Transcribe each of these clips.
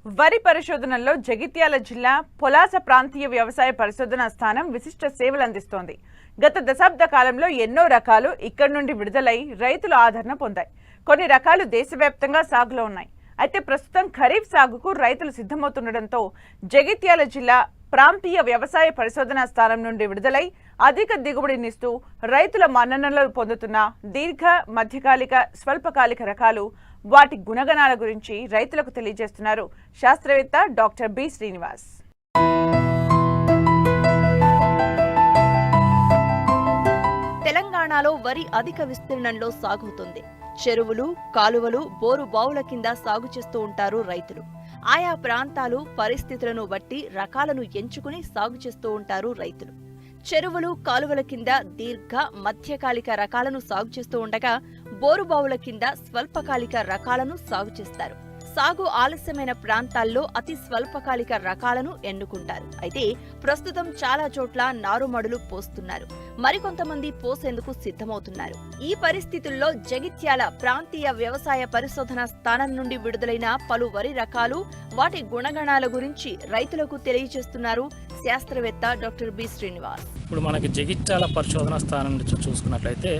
వరి పరిశోధనలో జగిత్యాల జిల్లా పొలాస ప్రాంతీయ వ్యవసాయ పరిశోధనా స్థానం విశిష్ట సేవలు అందిస్తోంది. గత దశాబ్ద కాలంలో ఎన్నో రకాలు ఇక్కడి నుండి విడుదలై రైతుల ఆదరణ పొందాయి. కొన్ని రకాలు దేశవ్యాప్తంగా సాగులో ఉన్నాయి. అయితే ప్రస్తుతం ఖరీఫ్ సాగుకు రైతులు సిద్ధమవుతుండటంతో జగిత్యాల జిల్లా ప్రాంతీయ వ్యవసాయ పరిశోధనా స్థానం నుండి విడుదలై అధిక దిగుబడినిస్తూ రైతుల మన్ననలు పొందుతున్న దీర్ఘ, మధ్యకాలిక, స్వల్పకాలిక రకాలు, వాటి గుణగణాల గురించి రైతులకు తెలియజేస్తున్నారు శాస్త్రవేత్త డాక్టర్ బి శ్రీనివాస్. తెలంగాణలో వరి అధిక విస్తీర్ణంలో సాగుతుంది. చెరువులు, కాలువలు, బోరు బావుల కింద సాగు చేస్తూ ఉంటారు రైతులు. ఆయా ప్రాంతాలు పరిస్థితులను బట్టి రకాలను ఎంచుకుని సాగు చేస్తూ ఉంటారు రైతులు. చెరువులు, కాలువల కింద దీర్ఘ, మధ్యకాలిక రకాలను సాగు చేస్తూ ఉండగా బోరుబావుల కింద స్వల్పకాలిక రకాలను సాగు చేస్తారు. సాగు ఆలస్యమైన ప్రాంతాల్లో అతి స్వల్పకాలిక రకాలను ఎన్నుకుంటారు. అయితే ప్రస్తుతం చాలా చోట్ల నారుమడులు పోస్తున్నారు. మరికొంతమంది పోసేందుకు సిద్ధమవుతున్నారు. ఈ పరిస్థితుల్లో జగిత్యాల ప్రాంతీయ వ్యవసాయ పరిశోధన స్థానం నుండి విడుదలైన పలు వరి రకాలు, వాటి గుణగణాల గురించి రైతులకు తెలియజేస్తున్నారు శాస్త్రవేత్త డాక్టర్ బి శ్రీనివాస్. ఇప్పుడు మనకి జగిత్యాల పరిశోధన స్థానం నుంచి చూసుకున్నట్లయితే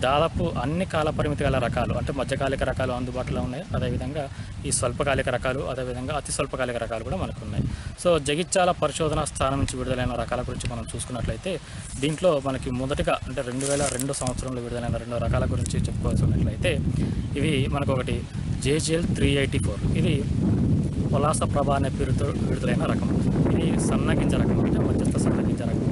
దాదాపు అన్ని కాల పరిమితి గల రకాలు, అంటే మధ్యకాలిక రకాలు అందుబాటులో ఉన్నాయి. అదేవిధంగా ఈ స్వల్పకాలిక రకాలు, అదేవిధంగా అతి స్వల్పకాలిక రకాలు కూడా మనకు ఉన్నాయి. సో జగిత్యాల పరిశోధన స్థానం నుంచి విడుదలైన రకాల గురించి మనం చూసుకున్నట్లయితే దీంట్లో మనకి మొదటిగా అంటే 2002 సంవత్సరంలో విడుదలైన 2 రకాల గురించి చెప్పుకోవాల్సినట్లయితే ఇవి మనకు ఒకటి JGL 384. ఇది పొలాస ప్రభ అనే పేరుతో విడుదలైన రకం. ఇది సన్నగింజ రకం, అంటే మధ్యస్థ సన్నగింజ రకం.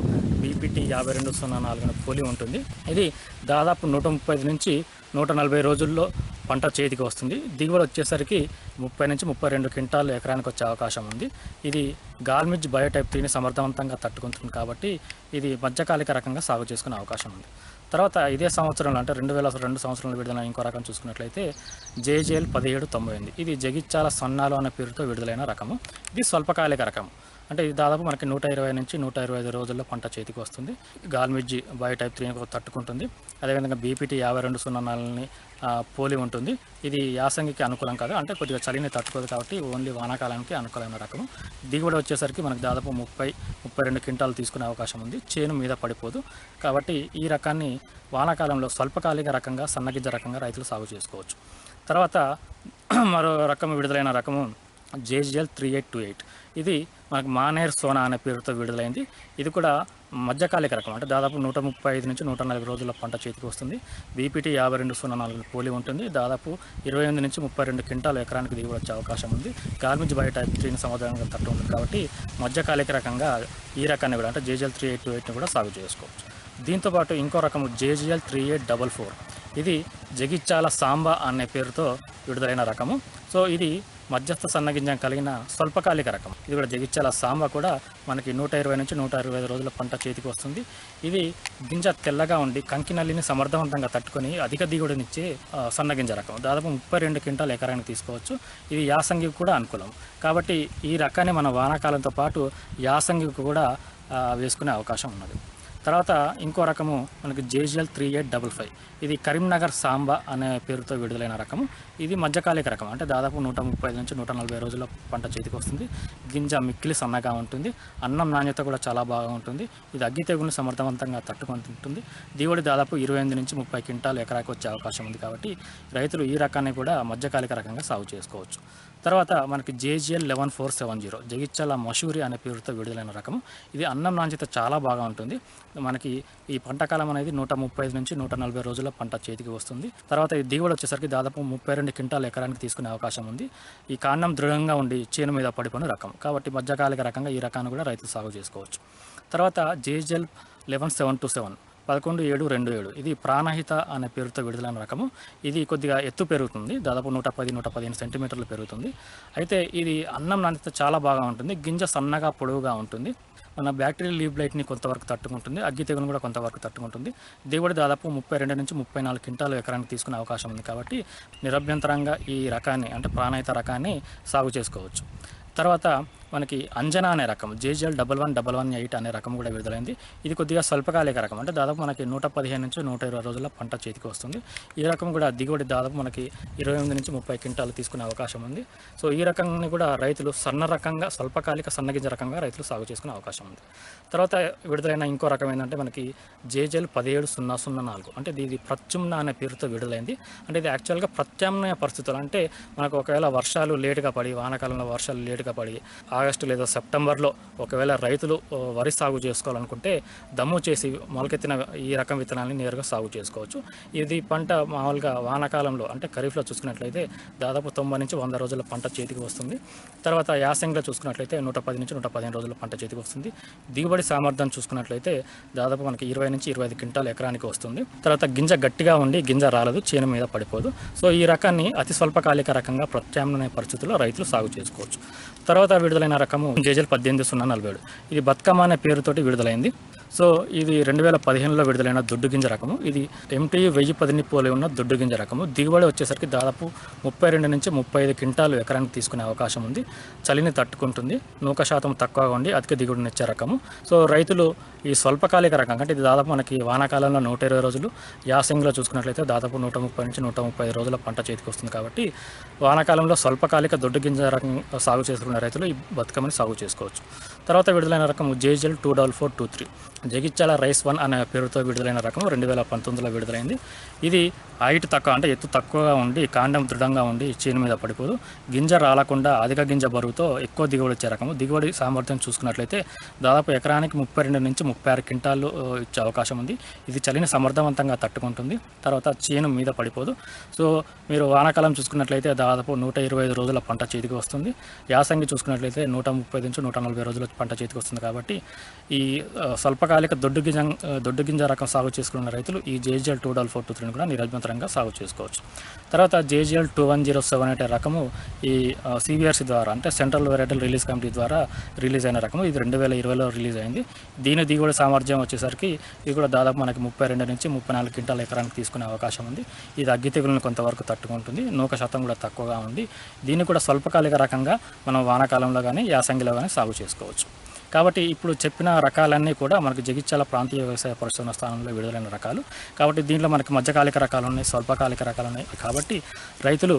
BPT 5204 పోలి ఉంటుంది. ఇది దాదాపు 135 నుంచి 140 రోజుల్లో పంట చేతికి వస్తుంది. దిగుబడి వచ్చేసరికి 30 నుంచి 32 క్వింటాలు ఎకరానికి వచ్చే అవకాశం ఉంది. ఇది గాల్మిజ్ బయోటైప్ 3ని సమర్థవంతంగా తట్టుకుంటుంది కాబట్టి ఇది మధ్యకాలిక రకంగా సాగు చేసుకునే అవకాశం ఉంది. తర్వాత ఇదే సంవత్సరంలో అంటే 2002 సంవత్సరంలో విడుదలైన ఇంకో రకం చూసుకున్నట్లయితే JGL 1798. ఇది జగిత్యాల సన్నాలు అనే పేరుతో విడుదలైన రకము. ఇది స్వల్పకాలిక రకం, అంటే ఇది దాదాపు మనకి 120 నుంచి 125 రోజుల్లో పంట చేతికి వస్తుంది. గాల్మిజ్ బయోటైప్ 3ని తట్టుకుంటుంది. అదేవిధంగా BPT 5204ని పోలి ఉంటుంది. ఇది యాసంగికి అనుకూలం కాదు, అంటే కొద్దిగా చలిని తట్టుకోదు కాబట్టి ఓన్లీ వానాకాలానికి అనుకూలమైన రకము. దిగుబడి వచ్చేసరికి మనకు దాదాపు 30-32 క్వింటాలు తీసుకునే అవకాశం ఉంది. చేను మీద పడిపోదు కాబట్టి ఈ రకాన్ని వానాకాలంలో స్వల్పకాలిక రకంగా, సన్నగింజ రకంగా రైతులు సాగు చేసుకోవచ్చు. తర్వాత మరో రకం విడుదలైన రకము JGL 3828. ఇది మనకు మానేర్ సోనా అనే పేరుతో విడుదలైంది. ఇది కూడా మధ్యకాలిక రకం, అంటే దాదాపు 135 నుంచి 140 రోజుల పంట చేతికి వస్తుంది. BPT 5204 పోలి ఉంటుంది. దాదాపు 28 నుంచి 32 క్వింటాలు ఎకరానికి దిగుబడి వచ్చే అవకాశం ఉంది. గాల్మిజ్ బయోటైప్ 3ని సమర్థవంతంగా తట్టు ఉంటుంది కాబట్టి మధ్యకాలిక రకంగా ఈ రకాన్ని కూడా, అంటే JGL 3828ని కూడా సాగు చేసుకోవచ్చు. దీంతోపాటు ఇంకో రకము JGL 3844. ఇది జగిత్యాల సాంబా అనే పేరుతో విడుదలైన రకము. సో ఇది మధ్యస్థ సన్నగింజం కలిగిన స్వల్పకాలిక రకం. ఇది కూడా జగిత్యాల సాంబా కూడా మనకి 120 నుంచి 125 రోజుల పంట చేతికి వస్తుంది. ఇది గింజ తెల్లగా ఉండి కంకినల్లిని సమర్థవంతంగా తట్టుకొని అధిక దిగుబడినిచ్చే సన్నగింజ రకం. దాదాపు 32 క్వింటాలు ఎకరానికి తీసుకోవచ్చు. ఇది యాసంగికి కూడా అనుకూలం కాబట్టి ఈ రకాన్ని మన వానాకాలంతో పాటు యాసంగికి కూడా వేసుకునే అవకాశం ఉన్నది. తర్వాత ఇంకో రకము మనకి JGL 3855. ఇది కరీంనగర్ సాంబా అనే పేరుతో విడుదలైన రకము. ఇది మధ్యకాలిక రకం, అంటే దాదాపు 135 నుంచి 140 రోజుల పంట చేతికి వస్తుంది. గింజ మిక్కిలి సన్నగా ఉంటుంది. అన్నం నాణ్యత కూడా చాలా బాగా ఉంటుంది. ఇది అగ్గి తెగులను సమర్థవంతంగా తట్టుకుంటుంది. దిగుబడి దాదాపు 28 నుంచి 30 క్వింటాలు ఎకరాకి వచ్చే అవకాశం ఉంది కాబట్టి రైతులు ఈ రకాన్ని కూడా మధ్యకాలిక రకంగా సాగు చేసుకోవచ్చు. తర్వాత మనకి JGL 11470 జగిత్యాల మషూరి అనే పేరుతో విడుదలైన రకము. ఇది అన్నం నాణ్యత చాలా బాగా ఉంటుంది. మనకి ఈ పంట కాలం అనేది 135 నుంచి 140 రోజుల పంట చేతికి వస్తుంది. తర్వాత ఈ దిగుబడి వచ్చేసరికి దాదాపు 32 క్వింటాలు ఎకరానికి తీసుకునే అవకాశం ఉంది. ఈ కాండం దృఢంగా ఉండి చేను మీద పడిపోయిన రకం కాబట్టి మధ్యకాలిక రకంగా ఈ రకాన్ని కూడా రైతులు సాగు చేసుకోవచ్చు. తర్వాత JGL 11727 11727. ఇది ప్రాణహిత అనే పేరుతో విడుదలైన రకము. ఇది కొద్దిగా ఎత్తు పెరుగుతుంది, దాదాపు 110-115 సెంటీమీటర్లు పెరుగుతుంది. అయితే ఇది అన్నం నాణ్యత చాలా బాగా ఉంటుంది. గింజ సన్నగా పొడవుగా ఉంటుంది. మన బ్యాక్టీరియల్ లీవ్ బ్లైట్ని కొంతవరకు తట్టుకుంటుంది. అగ్గి తెగులను కూడా కొంతవరకు తట్టుకుంటుంది. దిగుబడి దాదాపు 32 నుంచి 34 క్వింటాలు ఎకరానికి తీసుకునే అవకాశం ఉంది కాబట్టి నిరభ్యంతరంగా ఈ రకాన్ని, అంటే ప్రాణహిత రకాన్ని సాగు చేసుకోవచ్చు. తర్వాత మనకి అంజనా అనే రకం JGL 1118 అనే రకం కూడా విడుదలైంది. ఇది కొద్దిగా స్వల్పకాలిక రకం, అంటే దాదాపు మనకి 115 నుంచి 120 రోజుల పంట చేతికి వస్తుంది. ఈ రకం కూడా దిగుబడి దాదాపు మనకి 28 నుంచి 30 క్వింటాలు తీసుకునే అవకాశం ఉంది. సో ఈ రకాన్ని కూడా రైతులు సన్న రకంగా, స్వల్పకాలిక సన్నగింజ రకంగా రైతులు సాగు చేసుకునే అవకాశం ఉంది. తర్వాత విడుదలైన ఇంకో రకం ఏంటంటే మనకి JGL 17004, అంటే ఇది ప్రత్యుమ్న అనే పేరుతో విడుదలైంది. అంటే ఇది యాక్చువల్గా ప్రత్యామ్నాయ పరిస్థితులు, అంటే మనకు ఒకవేళ వర్షాలు లేటుగా పడి, వానాకాలంలో వర్షాలు లేటుగా పడి ఆగస్టు లేదా సెప్టెంబర్లో ఒకవేళ రైతులు వరి సాగు చేసుకోవాలనుకుంటే దమ్ము చేసి మొలకెత్తిన ఈ రకం విత్తనాలని నేరుగా సాగు చేసుకోవచ్చు. ఇది పంట మామూలుగా వానాకాలంలో అంటే ఖరీఫ్లో చూసుకున్నట్లయితే దాదాపు 90 నుంచి 100 రోజుల పంట చేతికి వస్తుంది. తర్వాత యాసంగిలో చూసుకున్నట్లయితే 110 నుంచి 115 రోజుల పంట చేతికి వస్తుంది. దిగుబడి సామర్థ్యం చూసుకున్నట్లయితే దాదాపు మనకి 20 నుంచి 25 క్వింటాలు ఎకరానికి వస్తుంది. తర్వాత గింజ గట్టిగా ఉండి గింజ రాలదు, చేను మీద పడిపోదు. సో ఈ రకాన్ని అతి స్వల్పకాలిక రకంగా ప్రత్యామ్నాయ పరిస్థితుల్లో రైతులు సాగు చేసుకోవచ్చు. తర్వాత విడుదలైన రకము JGL 18047, ఇది బతుకమ్మ అనే పేరుతోటి విడుదలైంది. సో ఇది 2015లో విడుదలైన దొడ్డు గింజ రకము. ఇది MTU 1010 పోలి ఉన్న దొడ్డు గింజ రకము. దిగుబడి వచ్చేసరికి దాదాపు 32 నుంచి 35 క్వింటాలు ఎకరానికి తీసుకునే అవకాశం ఉంది. చలిని తట్టుకుంటుంది, నూక శాతం తక్కువగా ఉండి అధిక దిగుబడినిచ్చే రకము. సో రైతులు ఈ స్వల్పకాలిక రకం, అంటే ఇది దాదాపు మనకి వానాకాలంలో 120 రోజులు, యాసంగిలో చూసుకున్నట్లయితే దాదాపు 130 నుంచి 135 రోజుల పంట చేతికి వస్తుంది. కాబట్టి వానాకాలంలో స్వల్పకాలిక దొడ్డు గింజ రకం సాగు చేసుకునే రైతులు ఈ బతుకమ్మని సాగు చేసుకోవచ్చు. తర్వాత విడుదలైన రకం JGL 24423, జగిత్యాల రైస్ 1 అనే పేరుతో విడుదలైన రకం 2019లో విడుదలైంది. ఇది హైట్ తక్కువ, అంటే ఎత్తు తక్కువగా ఉండి కాండం దృఢంగా ఉండి చేను మీద పడిపోదు, గింజ రాలకుండా అధిక గింజ బరువుతో ఎక్కువ దిగుబడి ఇచ్చే రకము. దిగుబడి సామర్థ్యం చూసుకున్నట్లయితే దాదాపు ఎకరానికి 32 నుంచి 36 క్వింటాలు ఇచ్చే అవకాశం ఉంది. ఇది చలిని సమర్థవంతంగా తట్టుకుంటుంది, తర్వాత చేను మీద పడిపోదు. సో మీరు వానాకాలం చూసుకున్నట్లయితే దాదాపు 125 రోజుల పంట చేతికి వస్తుంది. యాసంగి చూసుకున్నట్లయితే 130 నుంచి 140 రోజుల పంట చేతికి వస్తుంది. కాబట్టి ఈ స్వల్పకాలిక దొడ్డు గింజ రకం సాగు చేసుకున్న రైతులు ఈ JGL 24423 కూడా నిరభ్యంతరంగా సాగు చేసుకోవచ్చు. తర్వాత JGL 21078 రకము ఈ CBRC ద్వారా, అంటే సెంట్రల్ వెరైటల్ రిలీజ్ కమిటీ ద్వారా రిలీజ్ అయిన రకము. ఇది 2020లో రిలీజ్ అయింది. దీని దిగుబడి సామర్థ్యం వచ్చేసరికి ఇది కూడా దాదాపు మనకి 32 నుంచి 34 క్వింటాల ఎకరానికి తీసుకునే అవకాశం ఉంది. ఇది అగ్గి తెగులను కొంతవరకు తట్టుకుంటుంది, నూక శాతం కూడా తక్కువగా ఉంది. దీన్ని కూడా స్వల్పకాలిక రకంగా మనం వానాకాలంలో కానీ యాసంగిలో కానీ సాగు చేసుకోవచ్చు. కాబట్టి ఇప్పుడు చెప్పిన రకాలన్నీ కూడా మనకి జగిత్యాల ప్రాంతీయ వ్యవసాయ పరిశోధన స్థానంలో విడుదలైన రకాలు. కాబట్టి దీంట్లో మనకి మధ్యకాలిక రకాలు ఉన్నాయి, స్వల్పకాలిక రకాలు ఉన్నాయి. కాబట్టి రైతులు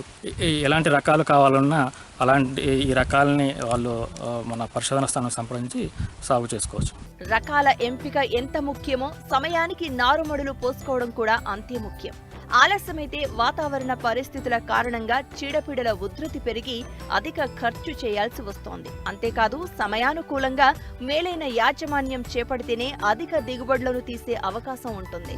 ఎలాంటి రకాలు కావాలన్నా అలాంటి ఈ రకాలని వాళ్ళు మన పరిశోధన స్థానం సంప్రదించి సాగు చేసుకోవచ్చు. రకాల ఎంపిక ఎంత ముఖ్యమో సమయానికి నారుమడులు పోసుకోవడం కూడా అంతే ముఖ్యం. ఆలస్యమైతే వాతావరణ పరిస్థితుల కారణంగా చీడపీడల ఉధృతి పెరిగి అధిక ఖర్చు చేయాల్సి వస్తోంది. అంతేకాదు సమయానుకూలంగా మేలైన యాజమాన్యం చేపడితేనే అధిక దిగుబడులను తీసే అవకాశం ఉంటుంది.